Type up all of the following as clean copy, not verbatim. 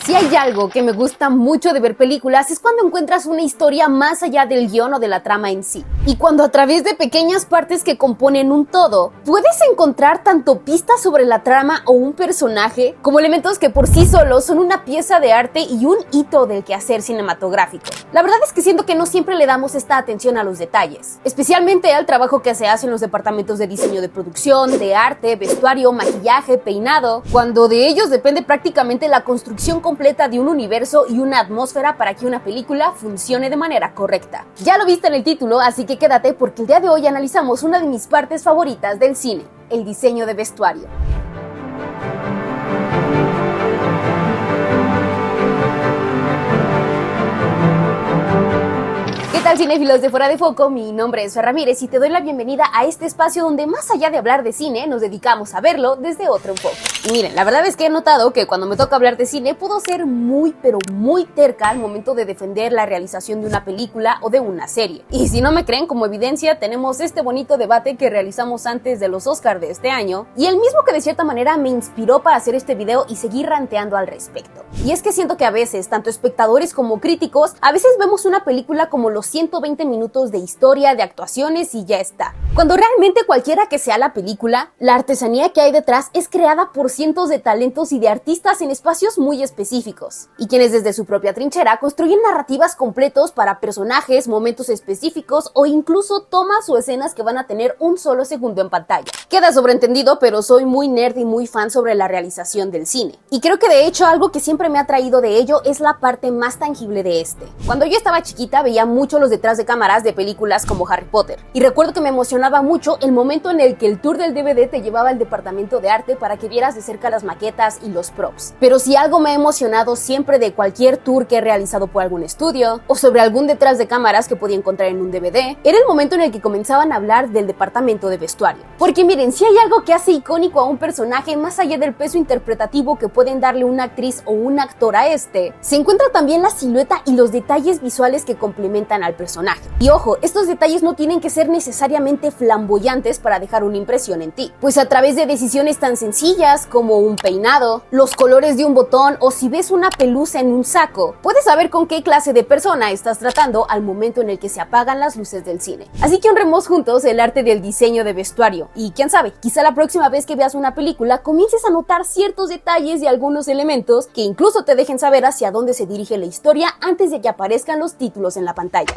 Si hay algo que me gusta mucho de ver películas es cuando encuentras una historia más allá del guión o de la trama en sí. Y cuando a través de pequeñas partes que componen un todo, puedes encontrar tanto pistas sobre la trama o un personaje, como elementos que por sí solos son una pieza de arte y un hito del quehacer cinematográfico. La verdad es que siento que no siempre le damos esta atención a los detalles, especialmente al trabajo que se hace en los departamentos de diseño de producción, de arte, vestuario, maquillaje, peinado, cuando de ellos depende prácticamente la construcción completa de un universo y una atmósfera para que una película funcione de manera correcta. Ya lo viste en el título, así que quédate porque el día de hoy analizamos una de mis partes favoritas del cine, el diseño de vestuario. ¿Qué tal, cinéfilos de Fuera de Foco? Mi nombre es Fer Ramírez y te doy la bienvenida a este espacio donde más allá de hablar de cine nos dedicamos a verlo desde otro enfoque. Y miren, la verdad es que he notado que cuando me toca hablar de cine puedo ser muy terca al momento de defender la realización de una película o de una serie. Y si no me creen, como evidencia tenemos este bonito debate que realizamos antes de los Oscars de este año y el mismo que de cierta manera me inspiró para hacer este video y seguir ranteando al respecto. Y es que siento que a veces, tanto espectadores como críticos, a veces vemos una película como los 120 minutos de historia, de actuaciones y ya está. Cuando realmente cualquiera que sea la película, la artesanía que hay detrás es creada por cientos de talentos y de artistas en espacios muy específicos, y quienes desde su propia trinchera construyen narrativas completos para personajes, momentos específicos o incluso tomas o escenas que van a tener un solo segundo en pantalla. Queda sobreentendido, pero soy muy nerd y muy fan sobre la realización del cine. Y creo que de hecho algo que siempre me ha traído de ello es la parte más tangible de este. Cuando yo estaba chiquita veía mucho los detrás de cámaras de películas como Harry Potter, y recuerdo que me emocionaba mucho el momento en el que el tour del DVD te llevaba al departamento de arte para que vieras de cerca las maquetas y los props. Pero si algo me ha emocionado siempre de cualquier tour que he realizado por algún estudio o sobre algún detrás de cámaras que podía encontrar en un DVD, era el momento en el que comenzaban a hablar del departamento de vestuario. Porque miren, si hay algo que hace icónico a un personaje más allá del peso interpretativo que pueden darle una actriz o un actor a este, se encuentra también la silueta y los detalles visuales que complementan al personaje. Y ojo, estos detalles no tienen que ser necesariamente flamboyantes para dejar una impresión en ti, pues a través de decisiones tan sencillas como un peinado, los colores de un botón o si ves una pelusa en un saco, puedes saber con qué clase de persona estás tratando al momento en el que se apagan las luces del cine. Así que honremos juntos el arte del diseño de vestuario y quién sabe, quizá la próxima vez que veas una película comiences a notar ciertos detalles y algunos elementos que incluso te dejen saber hacia dónde se dirige la historia antes de que aparezcan los títulos en la pantalla.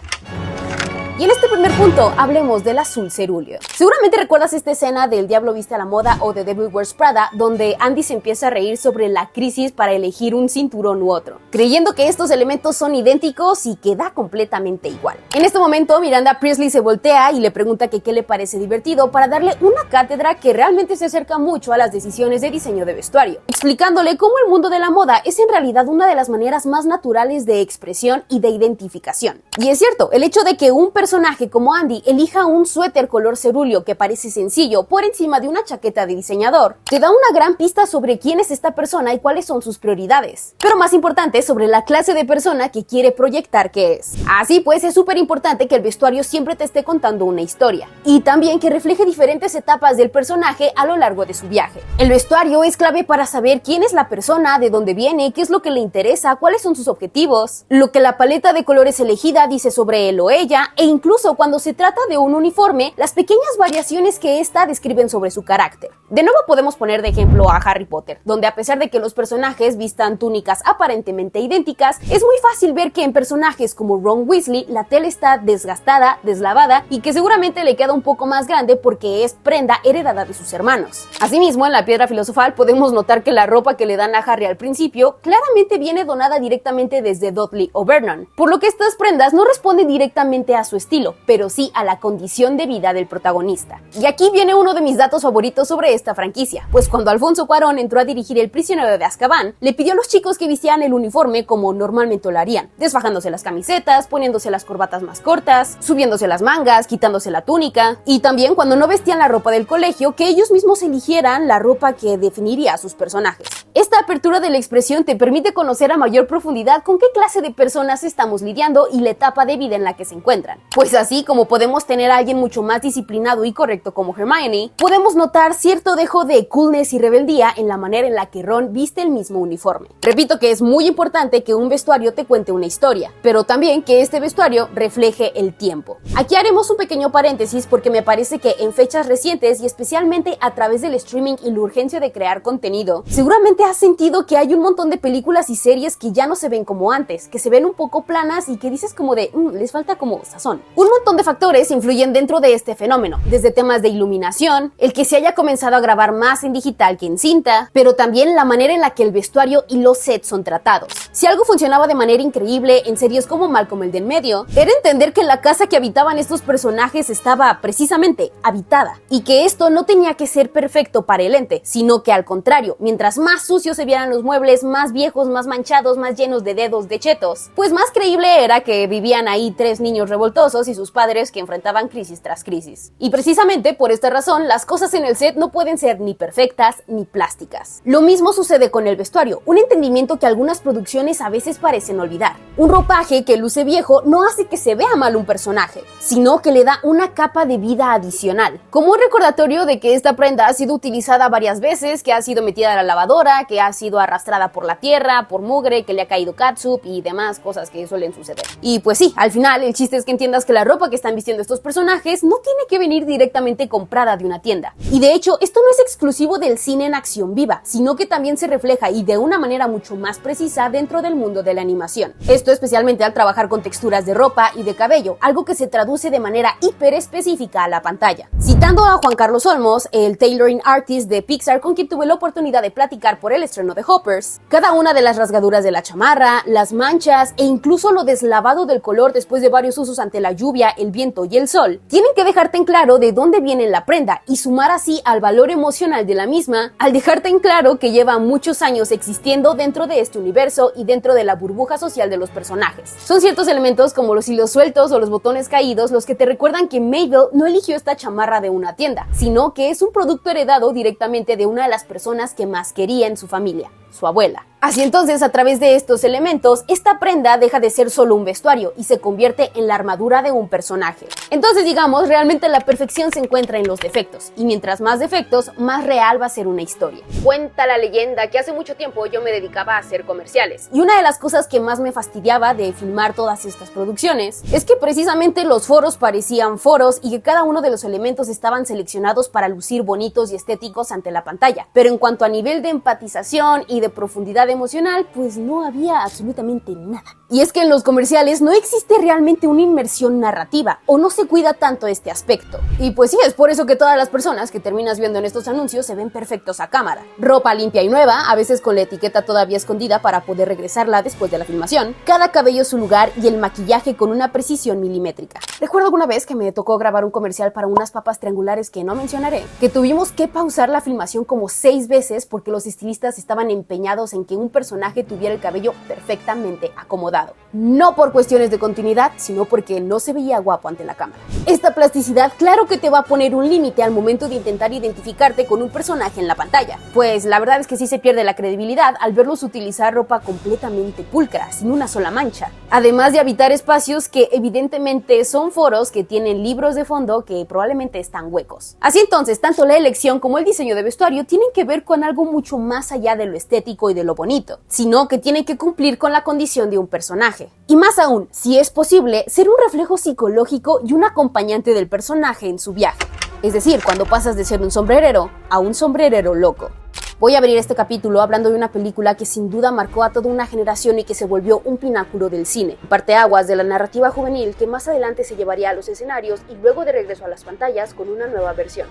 Y en este primer punto, hablemos del azul cerúleo. Seguramente recuerdas esta escena del Diablo Viste a la Moda o de Devil Wears Prada, donde Andy se empieza a reír sobre la crisis para elegir un cinturón u otro, creyendo que estos elementos son idénticos y que da completamente igual. En este momento, Miranda Priestly se voltea y le pregunta que qué le parece divertido para darle una cátedra que realmente se acerca mucho a las decisiones de diseño de vestuario, explicándole cómo el mundo de la moda es en realidad una de las maneras más naturales de expresión y de identificación. Y es cierto, el hecho de que un personaje como Andy elija un suéter color cerúleo que parece sencillo por encima de una chaqueta de diseñador, te da una gran pista sobre quién es esta persona y cuáles son sus prioridades, pero más importante sobre la clase de persona que quiere proyectar que es. Así pues, es súper importante que el vestuario siempre te esté contando una historia y también que refleje diferentes etapas del personaje a lo largo de su viaje. El vestuario es clave para saber quién es la persona, de dónde viene, qué es lo que le interesa, cuáles son sus objetivos, lo que la paleta de colores elegida dice sobre él o ella, e incluso cuando se trata de un uniforme, las pequeñas variaciones que ésta describen sobre su carácter. De nuevo podemos poner de ejemplo a Harry Potter, donde a pesar de que los personajes vistan túnicas aparentemente idénticas, es muy fácil ver que en personajes como Ron Weasley la tela está desgastada, deslavada y que seguramente le queda un poco más grande porque es prenda heredada de sus hermanos. Asimismo, en la Piedra Filosofal podemos notar que la ropa que le dan a Harry al principio claramente viene donada directamente desde Dudley o Vernon, por lo que estas prendas no responden directamente a su estilo, pero sí a la condición de vida del protagonista. Y aquí viene uno de mis datos favoritos sobre esta franquicia, pues cuando Alfonso Cuarón entró a dirigir El prisionero de Azkaban, le pidió a los chicos que vistieran el uniforme como normalmente lo harían, desfajándose las camisetas, poniéndose las corbatas más cortas, subiéndose las mangas, quitándose la túnica, y también cuando no vestían la ropa del colegio, que ellos mismos eligieran la ropa que definiría a sus personajes. Esta apertura de la expresión te permite conocer a mayor profundidad con qué clase de personas estamos lidiando y la etapa de vida en la que se encuentran. Pues así como podemos tener a alguien mucho más disciplinado y correcto como Hermione, podemos notar cierto dejo de coolness y rebeldía en la manera en la que Ron viste el mismo uniforme. Repito que es muy importante que un vestuario te cuente una historia, pero también que este vestuario refleje el tiempo. Aquí haremos un pequeño paréntesis porque me parece que en fechas recientes y especialmente a través del streaming y la urgencia de crear contenido, seguramente has sentido que hay un montón de películas y series que ya no se ven como antes, que se ven un poco planas y que dices como de, les falta como sazón. Un montón de factores influyen dentro de este fenómeno, desde temas de iluminación, el que se haya comenzado a grabar más en digital que en cinta, pero también la manera en la que el vestuario y los sets son tratados. Si algo funcionaba de manera increíble en series como Malcolm el del medio, era entender que la casa que habitaban estos personajes estaba precisamente habitada, y que esto no tenía que ser perfecto para el ente, sino que al contrario, mientras más sucios se vieran los muebles, más viejos, más manchados, más llenos de dedos de chetos, pues más creíble era que vivían ahí 3 niños revoltosos y sus padres que enfrentaban crisis tras crisis. Y precisamente por esta razón, las cosas en el set no pueden ser ni perfectas ni plásticas. Lo mismo sucede con el vestuario, un entendimiento que algunas producciones a veces parecen olvidar. Un ropaje que luce viejo no hace que se vea mal un personaje, sino que le da una capa de vida adicional, como un recordatorio de que esta prenda ha sido utilizada varias veces, que ha sido metida a la lavadora, que ha sido arrastrada por la tierra, por mugre, que le ha caído catsup y demás cosas que suelen suceder. Y pues sí, al final el chiste es que entiendas que la ropa que están vistiendo estos personajes no tiene que venir directamente comprada de una tienda. Y de hecho, esto no es exclusivo del cine en acción viva, sino que también se refleja y de una manera mucho más precisa dentro del mundo de la animación. Esto especialmente al trabajar con texturas de ropa y de cabello, algo que se traduce de manera hiper específica a la pantalla. Citando a Juan Carlos Olmos, el tailoring artist de Pixar con quien tuve la oportunidad de platicar por el estreno de Hoppers, cada una de las rasgaduras de la chamarra, las manchas e incluso lo deslavado del color después de varios usos ante la lluvia, el viento y el sol, tienen que dejarte en claro de dónde viene la prenda y sumar así al valor emocional de la misma, al dejarte en claro que lleva muchos años existiendo dentro de este universo y dentro de la burbuja social de los personajes. Son ciertos elementos como los hilos sueltos o los botones caídos los que te recuerdan que Mabel no eligió esta chamarra de una tienda, sino que es un producto heredado directamente de una de las personas que más quería en su familia, su abuela. Así entonces, a través de estos elementos, esta prenda deja de ser solo un vestuario y se convierte en la armadura de un personaje. Entonces, digamos, realmente la perfección se encuentra en los defectos, y mientras más defectos, más real va a ser una historia. Cuenta la leyenda que hace mucho tiempo yo me dedicaba a hacer comerciales, y una de las cosas que más me fastidiaba de filmar todas estas producciones es que precisamente los foros parecían foros y que cada uno de los elementos estaban seleccionados para lucir bonitos y estéticos ante la pantalla, pero en cuanto a nivel de empatización y de profundidad emocional, pues no había absolutamente nada. Y es que en los comerciales no existe realmente una inmersión narrativa, o no se cuida tanto este aspecto. Y pues sí, es por eso que todas las personas que terminas viendo en estos anuncios se ven perfectos a cámara. Ropa limpia y nueva, a veces con la etiqueta todavía escondida para poder regresarla después de la filmación, cada cabello su lugar y el maquillaje con una precisión milimétrica. Recuerdo alguna vez que me tocó grabar un comercial para unas papas triangulares que no mencionaré, que tuvimos que pausar la filmación como 6 veces porque los estilistas estaban empeñados en que un personaje tuviera el cabello perfectamente acomodado. No por cuestiones de continuidad, sino porque no se veía guapo ante la cámara. Esta plasticidad claro que te va a poner un límite al momento de intentar identificarte con un personaje en la pantalla, pues la verdad es que sí se pierde la credibilidad al verlos utilizar ropa completamente pulcra, sin una sola mancha, además de habitar espacios que evidentemente son foros que tienen libros de fondo que probablemente están huecos. Así entonces, tanto la elección como el diseño de vestuario tienen que ver con algo mucho más allá de lo estético y de lo bonito, sino que tienen que cumplir con la condición de un personaje. Y más aún, si es posible, ser un reflejo psicológico y un acompañante del personaje en su viaje. Es decir, cuando pasas de ser un sombrerero a un sombrerero loco. Voy a abrir este capítulo hablando de una película que sin duda marcó a toda una generación y que se volvió un pináculo del cine, parteaguas de la narrativa juvenil que más adelante se llevaría a los escenarios y luego de regreso a las pantallas con una nueva versión.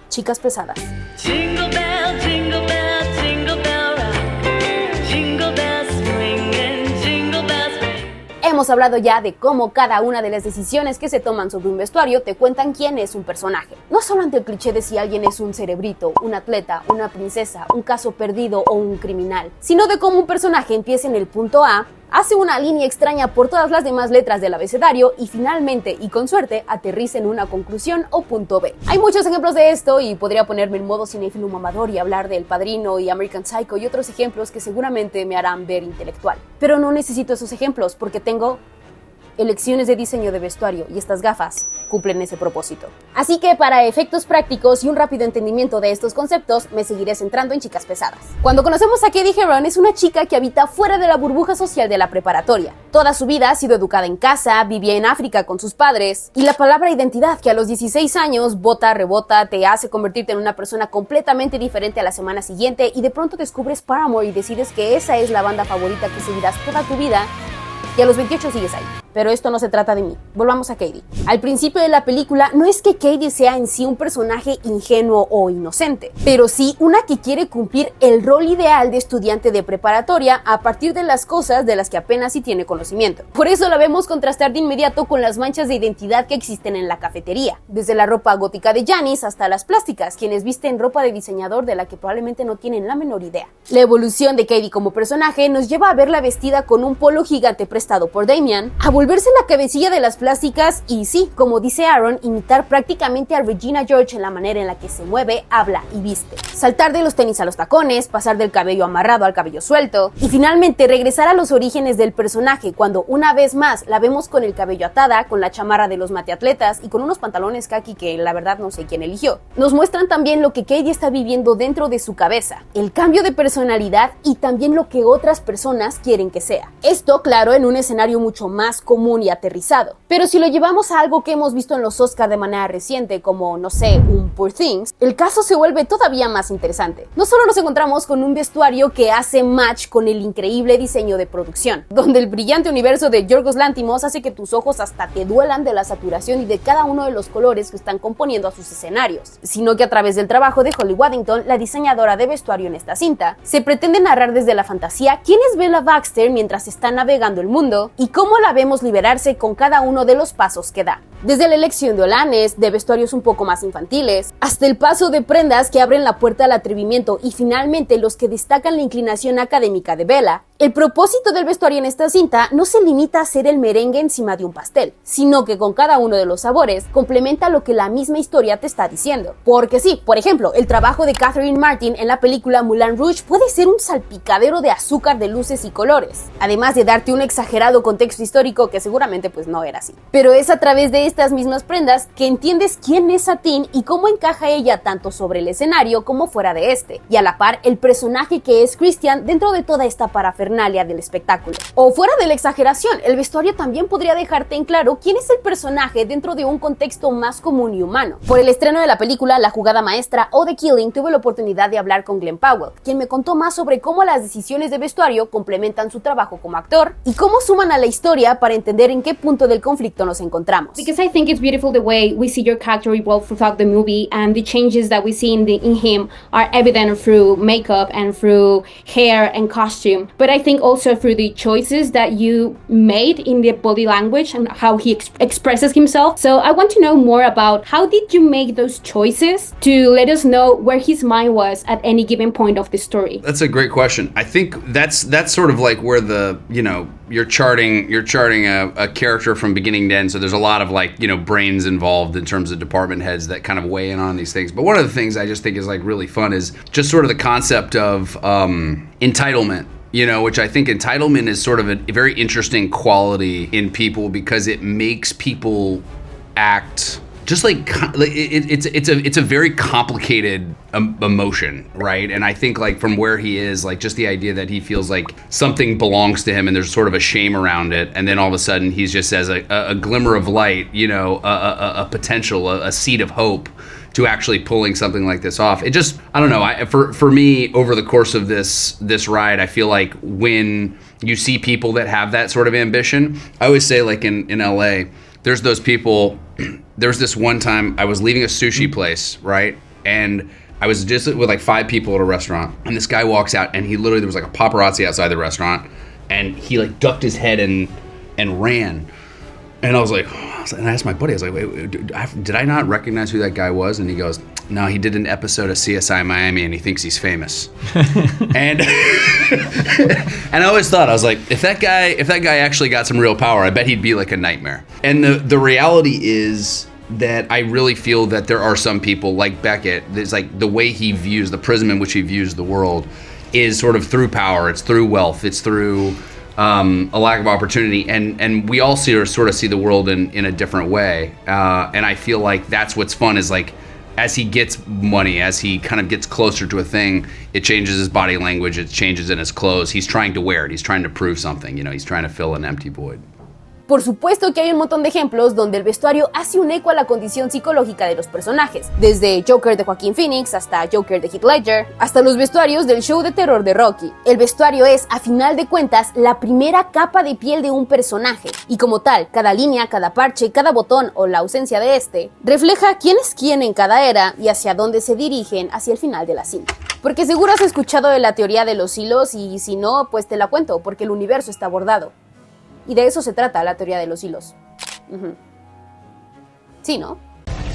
Chicas pesadas. Jingle bell, jingle bell, jingle bell rock. Jingle bells swing and jingle bells ring. Hemos hablado ya de cómo cada una de las decisiones que se toman sobre un vestuario te cuentan quién es un personaje. No solo ante el cliché de si alguien es un cerebrito, un atleta, una princesa, un caso perdido o un criminal, sino de cómo un personaje empieza en el punto A, hace una línea extraña por todas las demás letras del abecedario y finalmente, y con suerte, aterriza en una conclusión o punto B. Hay muchos ejemplos de esto y podría ponerme en modo cinéfilo mamador y hablar de El Padrino y American Psycho y otros ejemplos que seguramente me harán ver intelectual. Pero no necesito esos ejemplos porque tengo elecciones de diseño de vestuario y estas gafas cumplen ese propósito. Así que para efectos prácticos y un rápido entendimiento de estos conceptos, me seguiré centrando en chicas pesadas. Cuando conocemos a Cady Heron, es una chica que habita fuera de la burbuja social de la preparatoria. Toda su vida ha sido educada en casa, vivía en África con sus padres, y la palabra identidad, que a los 16 años bota, rebota, te hace convertirte en una persona completamente diferente a la semana siguiente, y de pronto descubres Paramore y decides que esa es la banda favorita que seguirás toda tu vida, y a los 28 sigues ahí. Pero esto no se trata de mí. Volvamos a Cady. Al principio de la película, no es que Cady sea en sí un personaje ingenuo o inocente, pero sí una que quiere cumplir el rol ideal de estudiante de preparatoria a partir de las cosas de las que apenas sí tiene conocimiento. Por eso la vemos contrastar de inmediato con las manchas de identidad que existen en la cafetería, desde la ropa gótica de Janice hasta las plásticas, quienes visten ropa de diseñador de la que probablemente no tienen la menor idea. La evolución de Cady como personaje nos lleva a verla vestida con un polo gigante prestado por Damian, a volverse la cabecilla de las plásticas y sí, como dice Aaron, imitar prácticamente a Regina George en la manera en la que se mueve, habla y viste. Saltar de los tenis a los tacones, pasar del cabello amarrado al cabello suelto y finalmente regresar a los orígenes del personaje cuando una vez más la vemos con el cabello atada, con la chamarra de los mateatletas y con unos pantalones khaki que la verdad no sé quién eligió. Nos muestran también lo que Cady está viviendo dentro de su cabeza, el cambio de personalidad y también lo que otras personas quieren que sea. Esto, claro, en un escenario mucho más común y aterrizado. Pero si lo llevamos a algo que hemos visto en los Oscar de manera reciente, como, no sé, un Poor Things, el caso se vuelve todavía más interesante. No solo nos encontramos con un vestuario que hace match con el increíble diseño de producción, donde el brillante universo de Yorgos Lanthimos hace que tus ojos hasta te duelan de la saturación y de cada uno de los colores que están componiendo a sus escenarios, sino que a través del trabajo de Holly Waddington, la diseñadora de vestuario en esta cinta, se pretende narrar desde la fantasía quién es Bella Baxter mientras está navegando el mundo y cómo la vemos liberarse con cada uno de los pasos que da. Desde la elección de olanes, de vestuarios un poco más infantiles, hasta el paso de prendas que abren la puerta al atrevimiento y finalmente los que destacan la inclinación académica de Bella, el propósito del vestuario en esta cinta no se limita a ser el merengue encima de un pastel, sino que con cada uno de los sabores complementa lo que la misma historia te está diciendo. Porque sí, por ejemplo, el trabajo de Catherine Martin en la película Moulin Rouge puede ser un salpicadero de azúcar de luces y colores, además de darte un exagerado contexto histórico que seguramente pues no era así. Pero es a través de estas mismas prendas que entiendes quién es Satine y cómo encaja ella tanto sobre el escenario como fuera de este, y a la par el personaje que es Christian dentro de toda esta parafernalia del espectáculo. O fuera de la exageración, el vestuario también podría dejarte en claro quién es el personaje dentro de un contexto más común y humano. Por el estreno de la película La Jugada Maestra o The Killing tuve la oportunidad de hablar con Glenn Powell, quien me contó más sobre cómo las decisiones de vestuario complementan su trabajo como actor y cómo suman a la historia para entender en qué punto del conflicto nos encontramos. Because I think it's beautiful the way we see your character evolve throughout the movie, and the changes that we see in him are evident through makeup and through hair and costume. But I think also through the choices that you made in the body language and how he expresses himself. So I want to know more about how did you make those choices to let us know where his mind was at any given point of the story? That's a great question. I think that's sort of like where the, you're charting a character from beginning to end. So there's a lot of brains involved in terms of department heads that kind of weigh in on these things. But one of the things I just think is really fun is just sort of the concept of entitlement. Which I think entitlement is sort of a very interesting quality in people because it makes people act just it's a very complicated emotion, right? And I think from where he is, just the idea that he feels like something belongs to him and there's sort of a shame around it, and then all of a sudden he's just as a glimmer of light, a potential, a seed of hope to actually pulling something like this off. It just, I don't know, for me, over the course of this ride, I feel like when you see people that have that sort of ambition, I always say in LA, there's those people. There was this one time I was leaving a sushi place, right? And I was just with 5 people at a restaurant, and this guy walks out, and there was a paparazzi outside the restaurant, and he ducked his head and ran. And I was like, and I asked my buddy, I was like, wait, did I not recognize who that guy was? And he goes, no, he did an episode of CSI Miami and he thinks he's famous. and I always thought, I was like, if that guy actually got some real power, I bet he'd be a nightmare. And the reality is that I really feel that there are some people like Beckett, it's the way he views, the prism in which he views the world is sort of through power, it's through wealth, it's through a lack of opportunity, and we all sort of see the world in a different way. And I feel like that's what's fun is like, as he gets money, as he kind of gets closer to a thing, it changes his body language, it changes in his clothes. He's trying to wear it, he's trying to prove something, he's trying to fill an empty void. Por supuesto que hay un montón de ejemplos donde el vestuario hace un eco a la condición psicológica de los personajes, desde Joker de Joaquin Phoenix hasta Joker de Heath Ledger, hasta los vestuarios del show de terror de Rocky. El vestuario es, a final de cuentas, la primera capa de piel de un personaje, y como tal, cada línea, cada parche, cada botón o la ausencia de este, refleja quién es quién en cada era y hacia dónde se dirigen hacia el final de la cinta. Porque seguro has escuchado de la teoría de los hilos y si no, pues te la cuento, porque el universo está bordado. Y de eso se trata la teoría de los hilos. Sí, ¿no?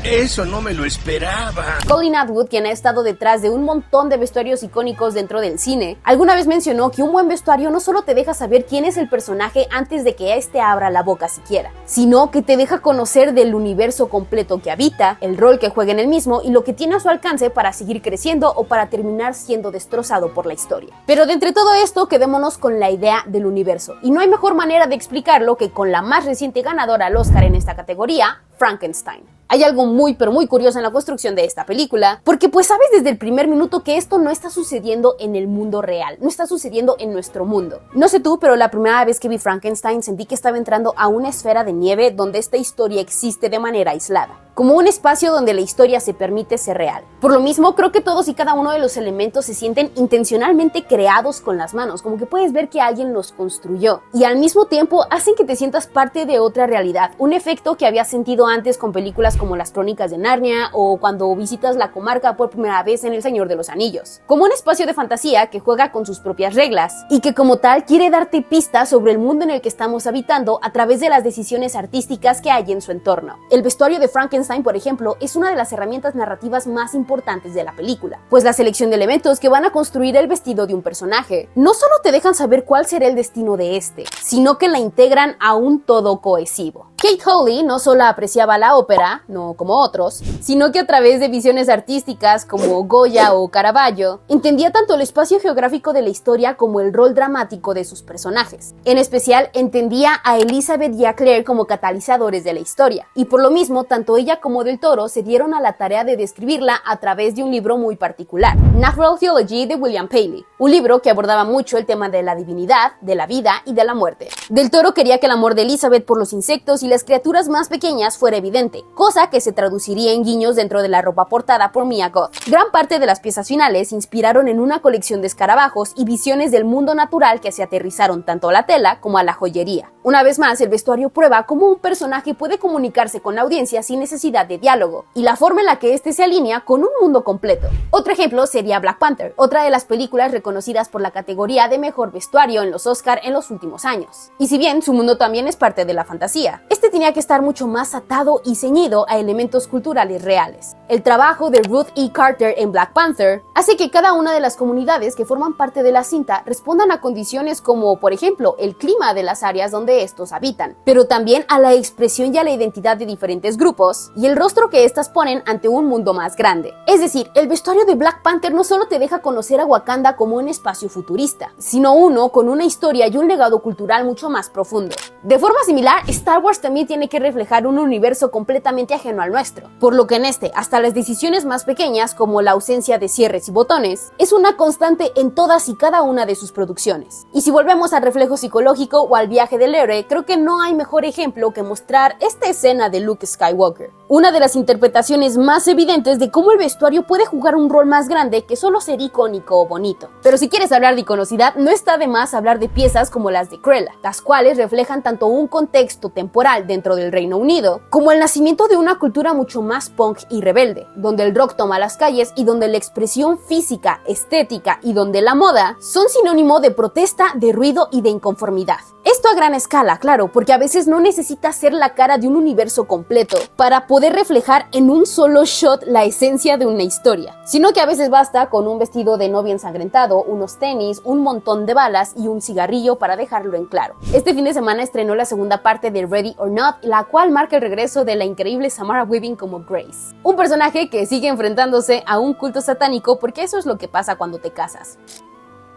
Eso no me lo esperaba. Colin Atwood, quien ha estado detrás de un montón de vestuarios icónicos dentro del cine, alguna vez mencionó que un buen vestuario no solo te deja saber quién es el personaje antes de que éste abra la boca siquiera, sino que te deja conocer del universo completo que habita, el rol que juega en el mismo y lo que tiene a su alcance para seguir creciendo o para terminar siendo destrozado por la historia. Pero de entre todo esto, quedémonos con la idea del universo, y no hay mejor manera de explicarlo que con la más reciente ganadora al Oscar en esta categoría, Frankenstein. Hay algo muy pero muy curioso en la construcción de esta película, porque pues sabes desde el primer minuto que esto no está sucediendo en el mundo real, no está sucediendo en nuestro mundo. No sé tú, pero la primera vez que vi Frankenstein sentí que estaba entrando a una esfera de nieve donde esta historia existe de manera aislada, como un espacio donde la historia se permite ser real. Por lo mismo, creo que todos y cada uno de los elementos se sienten intencionalmente creados con las manos, como que puedes ver que alguien los construyó, y al mismo tiempo hacen que te sientas parte de otra realidad, un efecto que había sentido antes con películas como Las Crónicas de Narnia o cuando visitas la comarca por primera vez en El Señor de los Anillos, como un espacio de fantasía que juega con sus propias reglas y que como tal quiere darte pistas sobre el mundo en el que estamos habitando a través de las decisiones artísticas que hay en su entorno. El vestuario de Frankenstein, por ejemplo, es una de las herramientas narrativas más importantes de la película, pues la selección de elementos que van a construir el vestido de un personaje no solo te dejan saber cuál será el destino de este, sino que la integran a un todo cohesivo. Kate Hawley no solo apreciaba la ópera, no como otros, sino que a través de visiones artísticas como Goya o Caravaggio, entendía tanto el espacio geográfico de la historia como el rol dramático de sus personajes. En especial, entendía a Elizabeth y a Claire como catalizadores de la historia, y por lo mismo, tanto ella como Del Toro se dieron a la tarea de describirla a través de un libro muy particular, Natural Theology de William Paley, un libro que abordaba mucho el tema de la divinidad, de la vida y de la muerte. Del Toro quería que el amor de Elizabeth por los insectos y las criaturas más pequeñas fuera evidente, cosa que se traduciría en guiños dentro de la ropa portada por Mia Goth. Gran parte de las piezas finales se inspiraron en una colección de escarabajos y visiones del mundo natural que se aterrizaron tanto a la tela como a la joyería. Una vez más, el vestuario prueba cómo un personaje puede comunicarse con la audiencia sin necesidad de diálogo, y la forma en la que este se alinea con un mundo completo. Otro ejemplo sería Black Panther, otra de las películas reconocidas por la categoría de mejor vestuario en los Oscar en los últimos años. Y si bien su mundo también es parte de la fantasía, este tenía que estar mucho más atado y ceñido a elementos culturales reales. El trabajo de Ruth E. Carter en Black Panther hace que cada una de las comunidades que forman parte de la cinta respondan a condiciones como, por ejemplo, el clima de las áreas donde estos habitan, pero también a la expresión y a la identidad de diferentes grupos y el rostro que éstas ponen ante un mundo más grande. Es decir, el vestuario de Black Panther no solo te deja conocer a Wakanda como un espacio futurista, sino uno con una historia y un legado cultural mucho más profundo. De forma similar, Star Wars también tiene que reflejar un universo completamente ajeno al nuestro, por lo que en este, hasta las decisiones más pequeñas como la ausencia de cierres y botones, es una constante en todas y cada una de sus producciones. Y si volvemos al reflejo psicológico o al viaje del héroe, creo que no hay mejor ejemplo que mostrar esta escena de Luke Skywalker, una de las interpretaciones más evidentes de cómo el vestuario puede jugar un rol más grande que solo ser icónico o bonito. Pero si quieres hablar de iconocidad, no está de más hablar de piezas como las de Cruella, las cuales reflejan tanto un contexto temporal dentro del Reino Unido, como el nacimiento de una cultura mucho más punk y rebelde, donde el rock toma las calles y donde la expresión física, estética y donde la moda son sinónimo de protesta, de ruido y de inconformidad. Esto a gran escala, claro, porque a veces no necesitas ser la cara de un universo completo para poder reflejar en un solo shot la esencia de una historia, sino que a veces basta con un vestido de novia ensangrentado, unos tenis, un montón de balas y un cigarrillo para dejarlo en claro. Este fin de semana estrenó la segunda parte de Ready or Not, la cual marca el regreso de la increíble Samara Weaving como Grace, un personaje que sigue enfrentándose a un culto satánico porque eso es lo que pasa cuando te casas.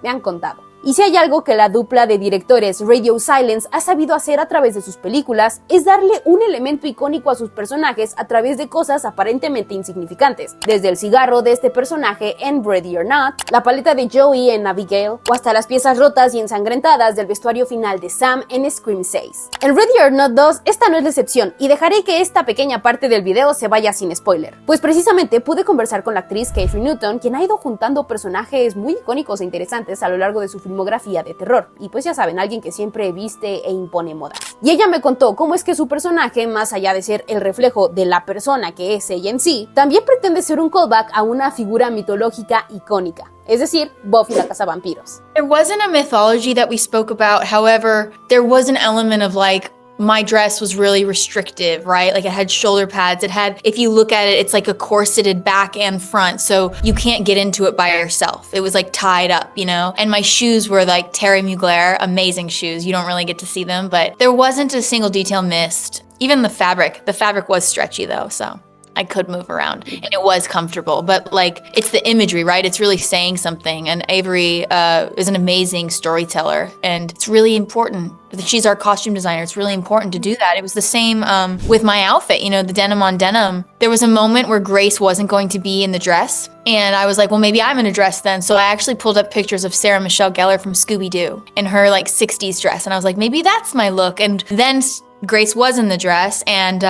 Me han contado. Y si hay algo que la dupla de directores Radio Silence ha sabido hacer a través de sus películas, es darle un elemento icónico a sus personajes a través de cosas aparentemente insignificantes, desde el cigarro de este personaje en Ready or Not, la paleta de Joey en Abigail, o hasta las piezas rotas y ensangrentadas del vestuario final de Sam en Scream 6. En Ready or Not 2, esta no es la excepción, y dejaré que esta pequeña parte del video se vaya sin spoiler, pues precisamente pude conversar con la actriz Kathy Newton, quien ha ido juntando personajes muy icónicos e interesantes a lo largo de su filmografía de terror, y pues ya saben, alguien que siempre viste e impone modas. Y ella me contó cómo es que su personaje, más allá de ser el reflejo de la persona que es ella en sí, también pretende ser un callback a una figura mitológica icónica, es decir, Buffy la cazavampiros. There wasn't a mythology that we spoke about. However, there was an element of like, my dress was really restrictive, right? Like it had shoulder pads. It had, if you look at it, it's like a corseted back and front. So you can't get into it by yourself. It was like tied up, you know? And my shoes were like Terry Mugler, amazing shoes. You don't really get to see them, but there wasn't a single detail missed. Even the fabric was stretchy though, so I could move around and it was comfortable, but like it's the imagery, right? It's really saying something, and Avery is an amazing storyteller, and it's really important. She's our costume designer. It's really important to do that. It was the same with my outfit, you know, the denim on denim. There was a moment where Grace wasn't going to be in the dress, and I was like, well, maybe I'm in a dress then. So I actually pulled up pictures of Sarah Michelle Gellar from Scooby-Doo in her like 60s dress, and I was like, maybe that's my look. And then Grace was in the dress, and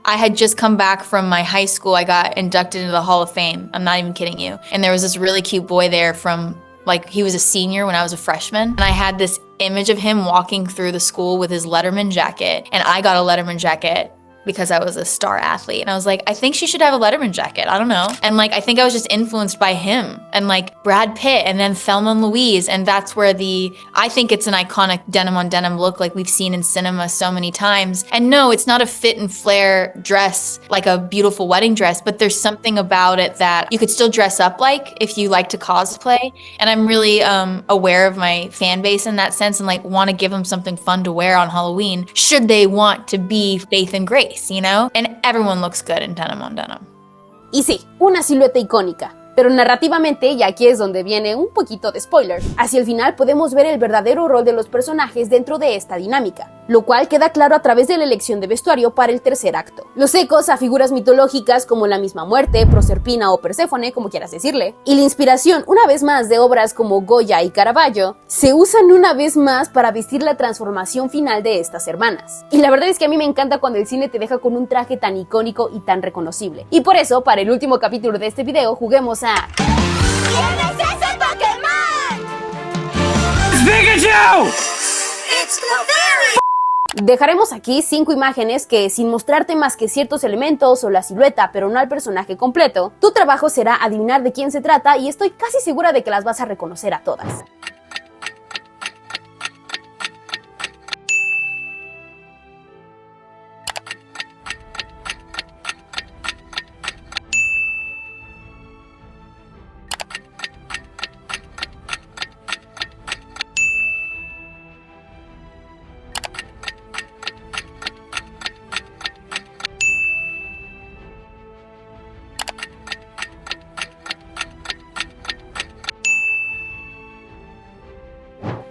I had just come back from my high school. I got inducted into the Hall of Fame. I'm not even kidding you. And there was this really cute boy there from, like, he was a senior when I was a freshman. And I had this image of him walking through the school with his Letterman jacket. And I got a Letterman jacket because I was a star athlete. And I was like, I think she should have a Letterman jacket. I don't know. And like, I think I was just influenced by him and like Brad Pitt and then Thelma and Louise. And that's where I think it's an iconic denim on denim look like we've seen in cinema so many times. And no, it's not a fit and flare dress like a beautiful wedding dress, but there's something about it that you could still dress up like if you like to cosplay. And I'm really aware of my fan base in that sense and like want to give them something fun to wear on Halloween should they want to be Faith and Grace. You know? And everyone looks good in denim on denim. Y sí, una silueta icónica. Pero narrativamente, y aquí es donde viene un poquito de spoiler, hacia el final podemos ver el verdadero rol de los personajes dentro de esta dinámica, lo cual queda claro a través de la elección de vestuario para el tercer acto. Los ecos a figuras mitológicas como la misma muerte, Proserpina o Perséfone, como quieras decirle, y la inspiración una vez más de obras como Goya y Caravaggio, se usan una vez más para vestir la transformación final de estas hermanas. Y la verdad es que a mí me encanta cuando el cine te deja con un traje tan icónico y tan reconocible. Y por eso, para el último capítulo de este video, juguemos a... ¿Quién es ese Pokémon? ¡Pikachu! It's Clefairy! Dejaremos aquí 5 imágenes que, sin mostrarte más que ciertos elementos o la silueta, pero no al personaje completo, tu trabajo será adivinar de quién se trata y estoy casi segura de que las vas a reconocer a todas.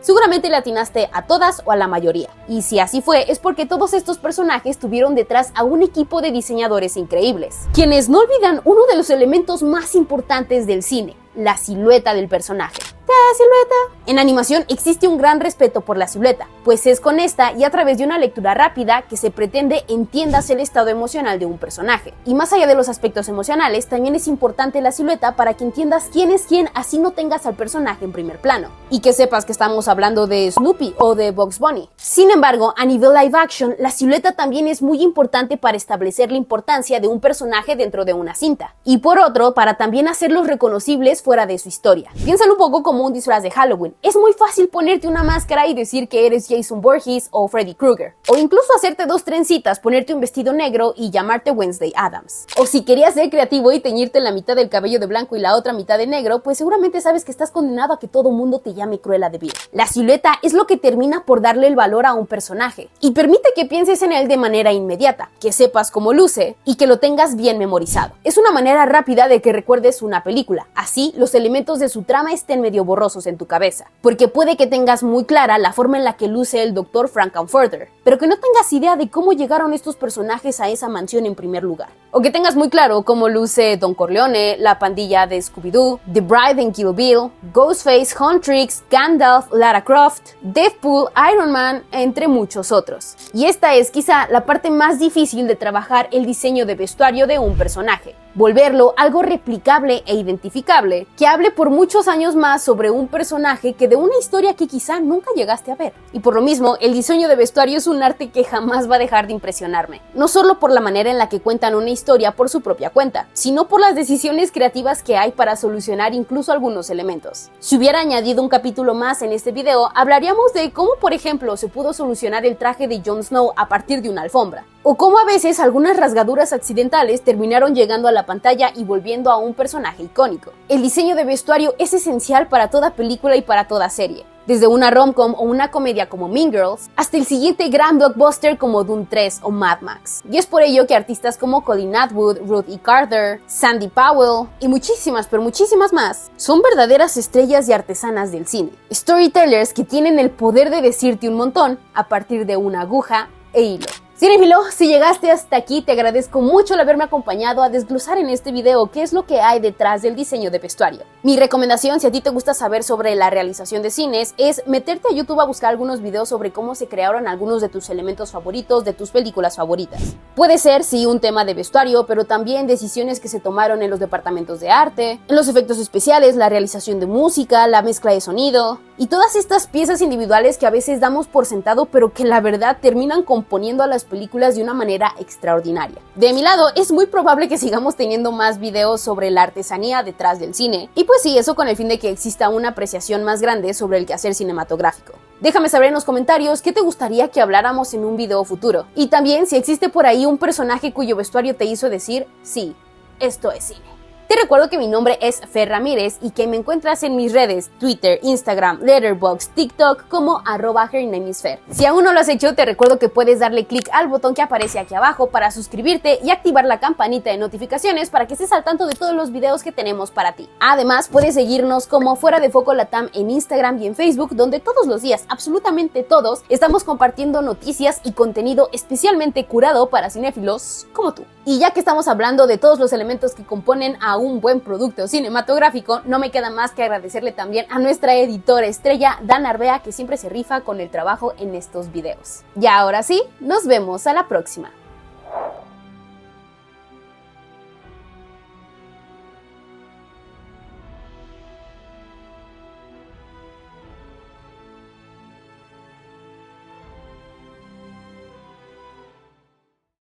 Seguramente le atinaste a todas o a la mayoría, y si así fue es porque todos estos personajes tuvieron detrás a un equipo de diseñadores increíbles, quienes no olvidan uno de los elementos más importantes del cine, la silueta del personaje. ¡La silueta! En animación existe un gran respeto por la silueta, pues es con esta y a través de una lectura rápida que se pretende entiendas el estado emocional de un personaje. Y más allá de los aspectos emocionales, también es importante la silueta para que entiendas quién es quién, así no tengas al personaje en primer plano, y que sepas que estamos hablando de Snoopy o de Bugs Bunny. Sin embargo, a nivel live action, la silueta también es muy importante para establecer la importancia de un personaje dentro de una cinta, y por otro, para también hacerlos reconocibles fuera de su historia. Piénsalo un poco como un disfraz de Halloween. Es muy fácil ponerte una máscara y decir que eres Jason Voorhees o Freddy Krueger, o incluso hacerte 2 trencitas, ponerte un vestido negro y llamarte Wednesday Addams. O si querías ser creativo y teñirte la mitad del cabello de blanco y la otra mitad de negro, pues seguramente sabes que estás condenado a que todo mundo te llame Cruella de Vil. La silueta es lo que termina por darle el valor a un personaje y permite que pienses en él de manera inmediata, que sepas cómo luce y que lo tengas bien memorizado. Es una manera rápida de que recuerdes una película, así los elementos de su trama estén medio borrosos en tu cabeza, porque puede que tengas muy clara la forma en la que luce el Dr. Frank-N-Furter, pero que no tengas idea de cómo llegaron estos personajes a esa mansión en primer lugar. O que tengas muy claro cómo luce Don Corleone, la pandilla de Scooby-Doo, The Bride en Kill Bill, Ghostface, Huntrix, Gandalf, Lara Croft, Deadpool, Iron Man, entre muchos otros. Y esta es quizá la parte más difícil de trabajar el diseño de vestuario de un personaje. Volverlo algo replicable e identificable, que hable por muchos años más sobre un personaje que de una historia que quizá nunca llegaste a ver. Y por lo mismo, el diseño de vestuario es un arte que jamás va a dejar de impresionarme. No solo por la manera en la que cuentan una historia por su propia cuenta, sino por las decisiones creativas que hay para solucionar incluso algunos elementos. Si hubiera añadido un capítulo más en este video, hablaríamos de cómo, por ejemplo, se pudo solucionar el traje de Jon Snow a partir de una alfombra, o cómo a veces algunas rasgaduras accidentales terminaron llegando a la pantalla y volviendo a un personaje icónico. El diseño de vestuario es esencial para toda película y para toda serie, desde una rom-com o una comedia como Mean Girls, hasta el siguiente gran blockbuster como Dune 3 o Mad Max. Y es por ello que artistas como Colin Atwood, Ruth E. Carter, Sandy Powell y muchísimas, pero muchísimas más, son verdaderas estrellas y artesanas del cine. Storytellers que tienen el poder de decirte un montón a partir de una aguja e hilo. Cinéfilo, si llegaste hasta aquí, te agradezco mucho el haberme acompañado a desglosar en este video qué es lo que hay detrás del diseño de vestuario. Mi recomendación, si a ti te gusta saber sobre la realización de cines, es meterte a YouTube a buscar algunos videos sobre cómo se crearon algunos de tus elementos favoritos de tus películas favoritas. Puede ser, sí, un tema de vestuario, pero también decisiones que se tomaron en los departamentos de arte, en los efectos especiales, la realización de música, la mezcla de sonido, y todas estas piezas individuales que a veces damos por sentado, pero que la verdad terminan componiendo a las películas de una manera extraordinaria. De mi lado, es muy probable que sigamos teniendo más videos sobre la artesanía detrás del cine, y pues sí, eso con el fin de que exista una apreciación más grande sobre el quehacer cinematográfico. Déjame saber en los comentarios qué te gustaría que habláramos en un video futuro, y también si existe por ahí un personaje cuyo vestuario te hizo decir, sí, esto es cine. Te recuerdo que mi nombre es Fer Ramírez y que me encuentras en mis redes Twitter, Instagram, Letterboxd, TikTok como @HerNameIsFer. Si aún no lo has hecho, te recuerdo que puedes darle clic al botón que aparece aquí abajo para suscribirte y activar la campanita de notificaciones para que estés al tanto de todos los videos que tenemos para ti. Además, puedes seguirnos como Fuera de Foco Latam en Instagram y en Facebook, donde todos los días, absolutamente todos, estamos compartiendo noticias y contenido especialmente curado para cinéfilos como tú. Y ya que estamos hablando de todos los elementos que componen a un buen producto cinematográfico, no me queda más que agradecerle también a nuestra editora estrella, Dan Arbea, que siempre se rifa con el trabajo en estos videos. Y ahora sí, nos vemos a la próxima.